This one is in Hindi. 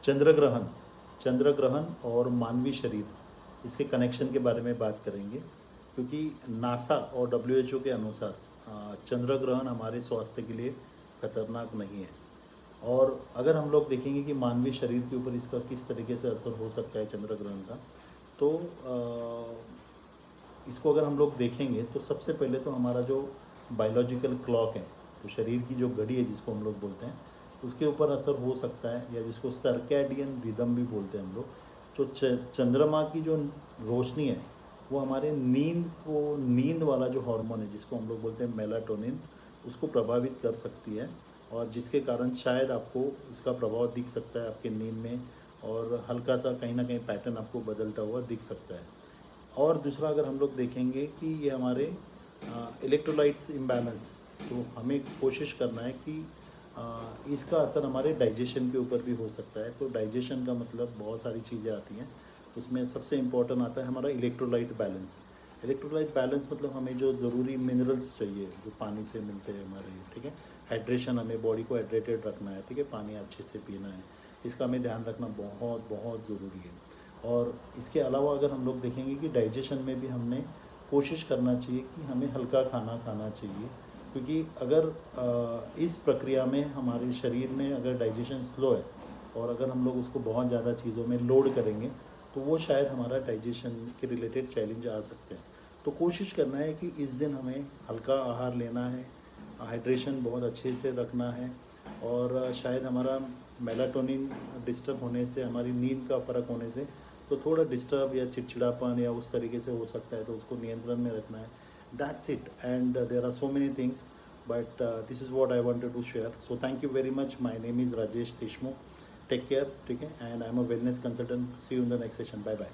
चंद्र ग्रहण, चंद्र ग्रहण और मानवीय शरीर, इसके कनेक्शन के बारे में बात करेंगे, क्योंकि नासा और WHO के अनुसार चंद्र ग्रहण हमारे स्वास्थ्य के लिए खतरनाक नहीं है। और अगर हम लोग देखेंगे कि मानवीय शरीर के ऊपर इसका किस तरीके से असर हो सकता है चंद्र ग्रहण का, तो इसको अगर हम लोग देखेंगे तो सबसे पहले तो हमारा जो बायोलॉजिकल क्लॉक है, तो शरीर की जो घड़ी है जिसको हम लोग बोलते हैं, उसके ऊपर असर हो सकता है, या जिसको सर्कैडियन रिदम भी बोलते हैं हम लोग। जो चंद्रमा की जो रोशनी है वो हमारे नींद वाला जो हार्मोन है जिसको हम लोग बोलते हैं मेलाटोनिन, उसको प्रभावित कर सकती है, और जिसके कारण शायद आपको उसका प्रभाव दिख सकता है आपके नींद में, और हल्का सा कहीं ना कहीं पैटर्न आपको बदलता हुआ दिख सकता है। और दूसरा अगर हम लोग देखेंगे कि ये हमारे इलेक्ट्रोलाइट्स इम्बैलेंस, तो हमें कोशिश करना है कि इसका असर हमारे डाइजेशन के ऊपर भी हो सकता है। तो डाइजेशन का मतलब बहुत सारी चीज़ें आती हैं, उसमें सबसे इम्पॉर्टेंट आता है हमारा इलेक्ट्रोलाइट बैलेंस। इलेक्ट्रोलाइट बैलेंस मतलब हमें जो ज़रूरी मिनरल्स चाहिए जो पानी से मिलते हैं हमारे, ठीक है, हाइड्रेशन, हमें बॉडी को हाइड्रेटेड रखना है, ठीक है, पानी अच्छे से पीना है, इसका हमें ध्यान रखना बहुत बहुत ज़रूरी है। और इसके अलावा अगर हम लोग देखेंगे कि डाइजेशन में भी हमने कोशिश करना चाहिए कि हमें हल्का खाना खाना चाहिए, क्योंकि अगर इस प्रक्रिया में हमारे शरीर में अगर डाइजेशन स्लो है और अगर हम लोग उसको बहुत ज़्यादा चीज़ों में लोड करेंगे तो वो शायद हमारा डाइजेशन के रिलेटेड चैलेंज आ सकते हैं। तो कोशिश करना है कि इस दिन हमें हल्का आहार लेना है, हाइड्रेशन बहुत अच्छे से रखना है, और शायद हमारा मेलाटोनिन डिस्टर्ब होने से, हमारी नींद का फ़र्क होने से तो थोड़ा डिस्टर्ब या चिड़चिड़ापन या उस तरीके से हो सकता है, तो उसको नियंत्रण में रखना है। That's it, and there are so many things, but this is what I wanted to share. So thank you very much. My name is Rajesh Deshmukh. Take care, ठीक है, and I am a wellness consultant. See you in the next session. Bye bye.